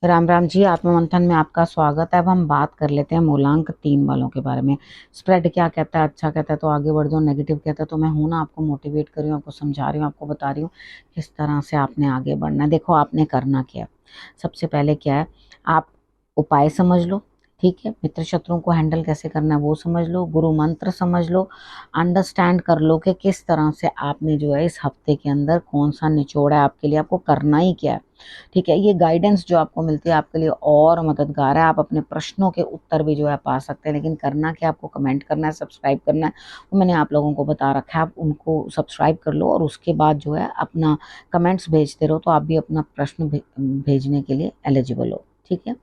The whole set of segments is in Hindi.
राम राम जी। आत्ममंथन में आपका स्वागत है। अब हम बात कर लेते हैं मूलांक 3 वालों के बारे में। स्प्रेड क्या कहता है? अच्छा कहता है तो आगे बढ़ जाओ, नेगेटिव कहता है तो मैं हूं ना, आपको मोटिवेट कर रही हूँ, आपको समझा रही हूँ, आपको बता रही हूँ किस तरह से आपने आगे बढ़ना है। देखो आपने करना क्या है। सबसे पहले क्या है, आप उपाय समझ लो। ठीक है, मित्र शत्रुओं को हैंडल कैसे करना है वो समझ लो, गुरु मंत्र समझ लो, अंडरस्टैंड कर लो कि किस तरह से आपने जो है इस हफ्ते के अंदर कौन सा निचोड़ है आपके लिए, आपको करना ही क्या है। ठीक है, ये गाइडेंस जो आपको मिलती है आपके लिए और मददगार है। आप अपने प्रश्नों के उत्तर भी जो है पा सकते हैं, लेकिन करना क्या, आपको कमेंट करना है, सब्सक्राइब करना है। वो मैंने आप लोगों को बता रखा है, आप उनको सब्सक्राइब कर लो और उसके बाद जो है अपना कमेंट्स भेजते रहो, तो आप भी अपना प्रश्न भेजने के लिए एलिजिबल हो। ठीक है,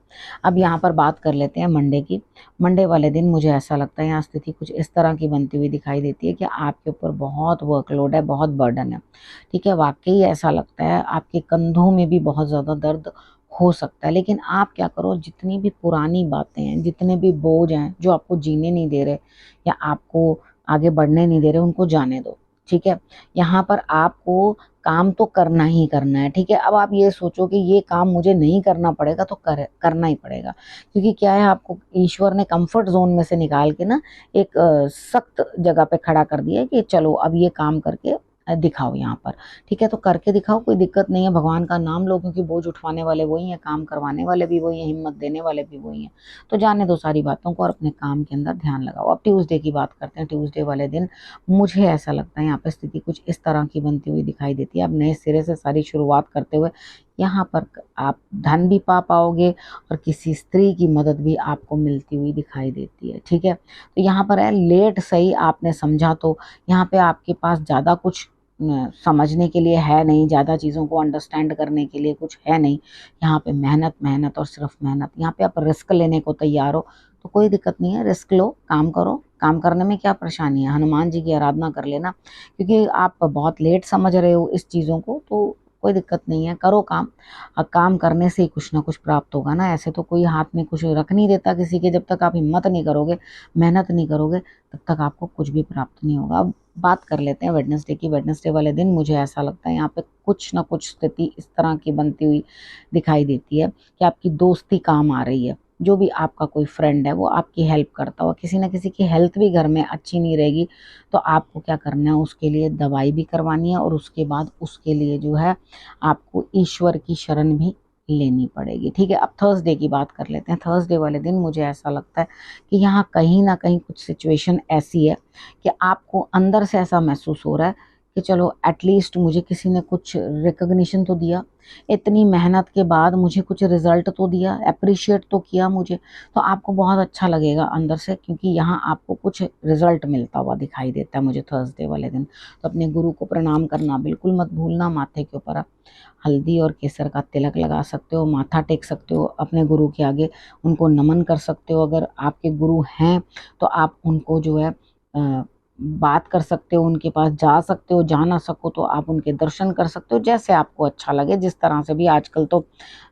अब यहाँ पर बात कर लेते हैं मंडे की। मंडे वाले दिन मुझे ऐसा लगता है यहाँ स्थिति कुछ इस तरह की बनती हुई दिखाई देती है कि आपके ऊपर बहुत वर्कलोड है, बहुत बर्डन है। ठीक है, वाकई ऐसा लगता है, आपके कंधों में भी बहुत ज़्यादा दर्द हो सकता है। लेकिन आप क्या करो, जितनी भी पुरानी बातें हैं, जितने भी बोझ हैं जो आपको जीने नहीं दे रहे या आपको आगे बढ़ने नहीं दे रहे, उनको जाने दो। ठीक है, यहाँ पर आपको काम तो करना ही करना है। ठीक है, अब आप ये सोचो कि ये काम मुझे नहीं करना पड़ेगा तो करना ही पड़ेगा, क्योंकि क्या है, आपको ईश्वर ने कंफर्ट जोन में से निकाल के ना एक सख्त जगह पे खड़ा कर दिया है कि चलो अब ये काम करके दिखाओ यहाँ पर। ठीक है, तो करके दिखाओ, कोई दिक्कत नहीं है, भगवान का नाम लो, क्योंकि बोझ उठवाने वाले वही हैं, काम करवाने वाले भी वही हैं, हिम्मत देने वाले भी वही हैं। तो जाने दो सारी बातों को और अपने काम के अंदर ध्यान लगाओ। अब ट्यूसडे की बात करते हैं। ट्यूसडे वाले दिन मुझे ऐसा लगता है यहाँ पे स्थिति कुछ इस तरह की बनती हुई दिखाई देती है। अब नए सिरे से सारी शुरुआत करते हुए यहाँ पर आप धन भी पा पाओगे और किसी स्त्री की मदद भी आपको मिलती हुई दिखाई देती है। ठीक है, तो यहाँ पर है लेट सही, आपने समझा तो यहाँ पे आपके पास ज़्यादा कुछ समझने के लिए है नहीं, ज़्यादा चीज़ों को अंडरस्टैंड करने के लिए कुछ है नहीं। यहाँ पे मेहनत मेहनत और सिर्फ मेहनत। यहाँ पे आप रिस्क लेने को तैयार हो तो कोई दिक्कत नहीं है, रिस्क लो, काम करो। काम करने में क्या परेशानी है, हनुमान जी की आराधना कर लेना, क्योंकि आप बहुत लेट समझ रहे हो इस चीज़ों को, तो कोई दिक्कत नहीं है, करो काम। काम करने से ही कुछ ना कुछ प्राप्त होगा ना, ऐसे तो कोई हाथ में कुछ रख नहीं देता किसी के। जब तक आप हिम्मत नहीं करोगे, मेहनत नहीं करोगे, तब तक आपको कुछ भी प्राप्त नहीं होगा। अब बात कर लेते हैं वेडनेसडे की। वेडनेसडे वाले दिन मुझे ऐसा लगता है यहाँ पे कुछ ना कुछ स्थिति इस तरह की बनती हुई दिखाई देती है कि आपकी दोस्ती काम आ रही है। जो भी आपका कोई फ्रेंड है वो आपकी हेल्प करता हुआ, किसी ना किसी की हेल्थ भी घर में अच्छी नहीं रहेगी तो आपको क्या करना है, उसके लिए दवाई भी करवानी है और उसके बाद उसके लिए जो है आपको ईश्वर की शरण भी लेनी पड़ेगी। ठीक है, अब थर्सडे की बात कर लेते हैं। थर्सडे वाले दिन मुझे ऐसा लगता है कि यहाँ कहीं ना कहीं कुछ सिचुएशन ऐसी है कि आपको अंदर से ऐसा महसूस हो रहा है कि चलो एटलीस्ट मुझे किसी ने कुछ रिकग्निशन तो दिया, इतनी मेहनत के बाद मुझे कुछ रिजल्ट तो दिया, अप्रिशिएट तो किया मुझे, तो आपको बहुत अच्छा लगेगा अंदर से, क्योंकि यहाँ आपको कुछ रिजल्ट मिलता हुआ दिखाई देता है मुझे थर्सडे वाले दिन। तो अपने गुरु को प्रणाम करना बिल्कुल मत भूलना। माथे के ऊपर आप हल्दी और केसर का तिलक लगा सकते हो, माथा टेक सकते हो अपने गुरु के आगे, उनको नमन कर सकते हो। अगर आपके गुरु हैं तो आप उनको जो है बात कर सकते हो, उनके पास जा सकते हो, जा ना सको तो आप उनके दर्शन कर सकते हो, जैसे आपको अच्छा लगे, जिस तरह से भी। आजकल तो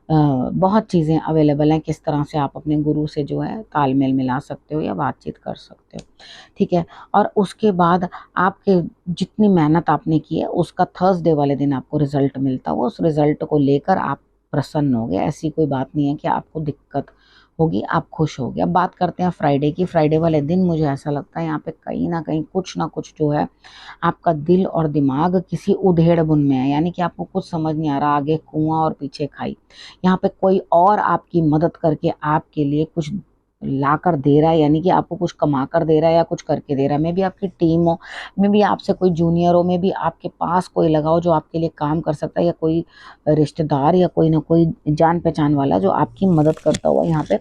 बहुत चीज़ें अवेलेबल हैं, किस तरह से आप अपने गुरु से जो है तालमेल मिला सकते हो या बातचीत कर सकते हो। ठीक है, और उसके बाद आपके जितनी मेहनत आपने की है उसका थर्सडे वाले दिन आपको रिजल्ट मिलता हो, उस रिजल्ट को लेकर आप प्रसन्न हो गए। ऐसी कोई बात नहीं है कि आपको दिक्कत होगी, आप खुश हो गए। अब बात करते हैं फ्राइडे की। फ्राइडे वाले दिन मुझे ऐसा लगता है यहाँ पे कहीं ना कहीं कुछ ना कुछ जो है आपका दिल और दिमाग किसी उधेड़ बुन में है, यानी कि आपको कुछ समझ नहीं आ रहा, आगे कुआं और पीछे खाई। यहाँ पे कोई और आपकी मदद करके आपके लिए कुछ ला कर दे रहा है, यानी कि आपको कुछ कमा कर दे रहा है या कुछ करके दे रहा है। मे भी आपकी टीम हो, मे भी आपसे कोई जूनियर हो, मे भी आपके पास कोई लगा हो जो आपके लिए काम कर सकता है, या कोई रिश्तेदार या कोई ना कोई जान पहचान वाला जो आपकी मदद करता हुआ यहाँ पे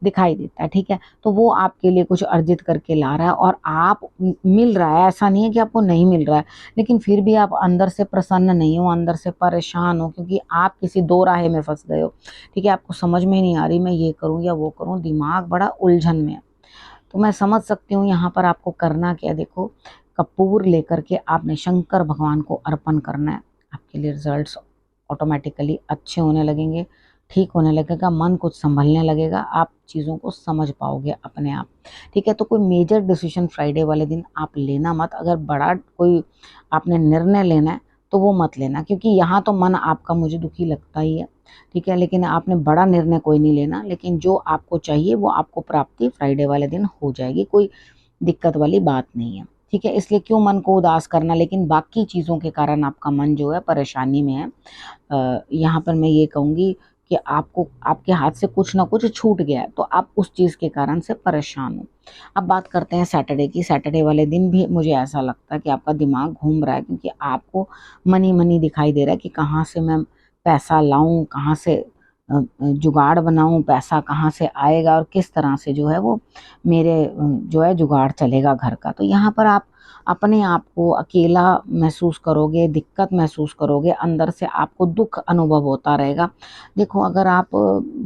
दिखाई देता है। ठीक है, तो वो आपके लिए कुछ अर्जित करके ला रहा है और आप मिल रहा है, ऐसा नहीं है कि आपको नहीं मिल रहा है, लेकिन फिर भी आप अंदर से प्रसन्न नहीं हो, अंदर से परेशान हो, क्योंकि आप किसी दो राहे में फंस गए हो। ठीक है, आपको समझ में नहीं आ रही मैं ये करूं या वो करूं, दिमाग बड़ा उलझन में है। तो मैं समझ सकती हूँ यहाँ पर आपको करना क्या है। देखो, कपूर लेकर के आपने शंकर भगवान को अर्पण करना है, आपके लिए रिजल्ट्स ऑटोमेटिकली अच्छे होने लगेंगे, ठीक होने लगेगा, मन कुछ संभलने लगेगा, आप चीज़ों को समझ पाओगे अपने आप। ठीक है, तो कोई मेजर डिसीजन फ्राइडे वाले दिन आप लेना मत। अगर बड़ा कोई आपने निर्णय लेना है तो वो मत लेना, क्योंकि यहाँ तो मन आपका मुझे दुखी लगता ही है, ठीक है। लेकिन आपने बड़ा निर्णय कोई नहीं लेना, लेकिन जो आपको चाहिए वो आपको प्राप्ति फ्राइडे वाले दिन हो जाएगी, कोई दिक्कत वाली बात नहीं है, ठीक है। इसलिए क्यों मन को उदास करना, लेकिन बाकी चीज़ों के कारण आपका मन जो है परेशानी में है। यहाँ पर मैं ये कहूँगी कि आपको आपके हाथ से कुछ ना कुछ छूट गया है, तो आप उस चीज़ के कारण से परेशान हो। अब बात करते हैं सैटरडे की। सैटरडे वाले दिन भी मुझे ऐसा लगता है कि आपका दिमाग घूम रहा है, क्योंकि आपको मनी मनी दिखाई दे रहा है कि कहाँ से मैं पैसा लाऊं, कहाँ से जुगाड़ बनाऊं, पैसा कहाँ से आएगा और किस तरह से जो है वो मेरे जो है जुगाड़ चलेगा घर का। तो यहाँ पर आप अपने आप को अकेला महसूस करोगे, दिक्कत महसूस करोगे, अंदर से आपको दुख अनुभव होता रहेगा। देखो, अगर आप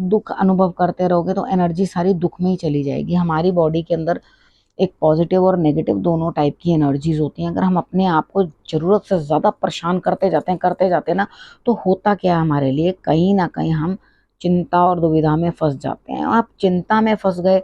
दुख अनुभव करते रहोगे तो एनर्जी सारी दुख में ही चली जाएगी। हमारी बॉडी के अंदर एक पॉजिटिव और नेगेटिव दोनों टाइप की एनर्जीज होती हैं। अगर हम अपने आप को ज़रूरत से ज़्यादा परेशान करते जाते हैं ना, तो होता क्या है हमारे लिए, कहीं ना कहीं हम चिंता और दुविधा में फंस जाते हैं। आप चिंता में फंस गए,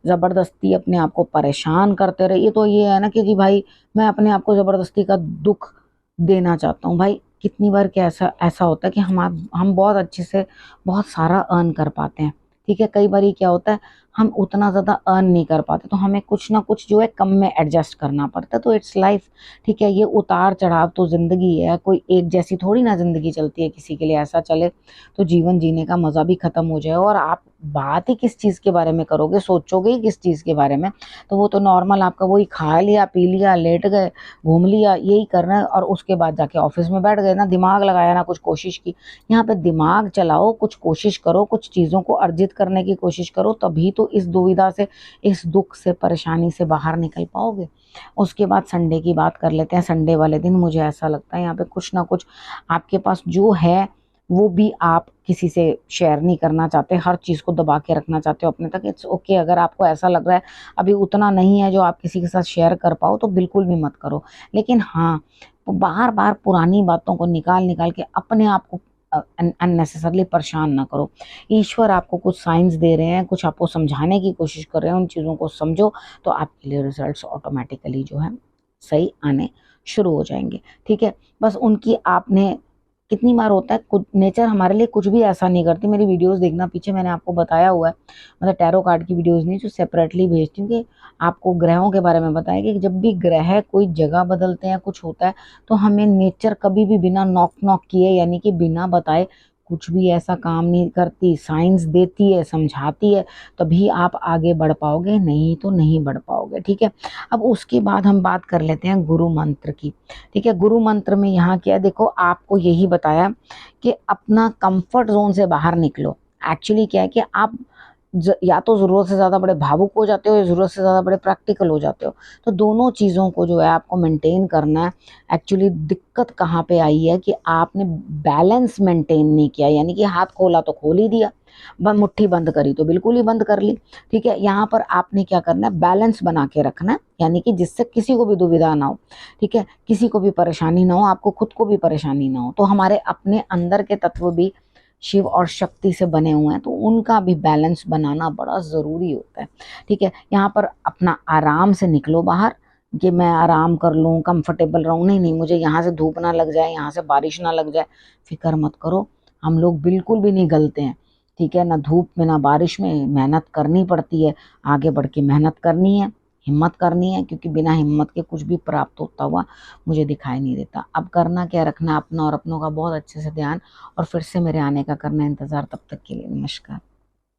ज़बरदस्ती अपने आप को परेशान करते रहे, ये तो ये है ना कि भाई मैं अपने आप को ज़बरदस्ती का दुख देना चाहता हूँ। भाई कितनी बार क्या ऐसा ऐसा होता है कि हम बहुत अच्छे से बहुत सारा अर्न कर पाते हैं, ठीक है। कई बार क्या होता है, हम उतना ज़्यादा अर्न नहीं कर पाते, तो हमें कुछ ना कुछ जो है कम में एडजस्ट करना पड़ता है। तो इट्स लाइफ, ठीक है। ये उतार चढ़ाव तो ज़िंदगी है, कोई एक जैसी थोड़ी ना ज़िंदगी चलती है। किसी के लिए ऐसा चले तो जीवन जीने का मज़ा भी ख़त्म हो जाए। और आप बात ही किस चीज़ के बारे में करोगे, सोचोगे ही किस चीज़ के बारे में, तो वो तो नॉर्मल आपका वही खा लिया, पी लिया, लेट गए, घूम लिया, यही करना है। और उसके बाद जाके ऑफिस में बैठ गए, ना दिमाग लगाया ना कुछ कोशिश की। यहाँ पे दिमाग चलाओ, कुछ कोशिश करो, कुछ चीज़ों को अर्जित करने की कोशिश करो, तभी तो इस दुविधा से, इस दुख से, परेशानी से बाहर निकल पाओगे। उसके बाद संडे की बात कर लेते हैं। संडे वाले दिन मुझे ऐसा लगता है यहाँ पे कुछ ना कुछ आपके पास जो है वो भी आप किसी से शेयर नहीं करना चाहते, हर चीज़ को दबा के रखना चाहते हो अपने तक। इट्स ओके, अगर आपको ऐसा लग रहा है अभी उतना नहीं है जो आप किसी के साथ शेयर कर पाओ, तो बिल्कुल भी मत करो। लेकिन हाँ, बार बार पुरानी बातों को निकाल निकाल के अपने आप को अननेसेसरली परेशान ना करो। ईश्वर आपको कुछ साइंस दे रहे हैं, कुछ आपको समझाने की कोशिश कर रहे हैं, उन चीज़ों को समझो, तो आपके लिए रिजल्ट्स ऑटोमेटिकली जो है सही आने शुरू हो जाएंगे, ठीक है। बस उनकी आपने, कितनी बार होता है कुछ नेचर हमारे लिए कुछ भी ऐसा नहीं करती। मेरी वीडियोस देखना, पीछे मैंने आपको बताया हुआ है, मतलब टैरो कार्ड की वीडियोस नहीं जो सेपरेटली भेजती हूँ, कि आपको ग्रहों के बारे में बताया कि जब भी ग्रह कोई जगह बदलते हैं, कुछ होता है, तो हमें नेचर कभी भी बिना नॉक नॉक किए, यानी कि बिना बताए कुछ भी ऐसा काम नहीं करती। साइंस देती है, समझाती है, तभी आप आगे बढ़ पाओगे, नहीं तो नहीं बढ़ पाओगे, ठीक है। अब उसके बाद हम बात कर लेते हैं गुरु मंत्र की, ठीक है। गुरु मंत्र में यहाँ क्या है, देखो आपको यही बताया कि अपना कंफर्ट जोन से बाहर निकलो। एक्चुअली क्या है कि आप या तो ज़रूरत से ज़्यादा बड़े भावुक हो जाते हो, या ज़रूरत से ज़्यादा बड़े प्रैक्टिकल हो जाते हो। तो दोनों चीज़ों को जो है आपको मेंटेन करना है। एक्चुअली दिक्कत कहाँ पे आई है कि आपने बैलेंस मेंटेन नहीं किया, यानी कि हाथ खोला तो खोल ही दिया, मुट्ठी बंद करी तो बिल्कुल ही बंद कर ली, ठीक है। यहाँ पर आपने क्या करना है, बैलेंस बना के रखना है, यानी कि जिससे किसी को भी दुविधा ना हो, ठीक है, किसी को भी परेशानी ना हो, आपको खुद को भी परेशानी ना हो। तो हमारे अपने अंदर के तत्व भी शिव और शक्ति से बने हुए हैं, तो उनका भी बैलेंस बनाना बड़ा ज़रूरी होता है, ठीक है। यहाँ पर अपना आराम से निकलो बाहर, कि मैं आराम कर लूँ, कंफर्टेबल रहूँ, नहीं नहीं, मुझे यहाँ से धूप ना लग जाए, यहाँ से बारिश ना लग जाए, फिक्र मत करो। हम लोग बिल्कुल भी नहीं गलते हैं, ठीक है। ना धूप में ना बारिश में, मेहनत करनी पड़ती है, आगे बढ़ के मेहनत करनी है, हिम्मत करनी है, क्योंकि बिना हिम्मत के कुछ भी प्राप्त होता हुआ मुझे दिखाई नहीं देता। अब करना क्या, रखना अपना और अपनों का बहुत अच्छे से ध्यान, और फिर से मेरे आने का करना इंतज़ार। तब तक के लिए नमस्कार।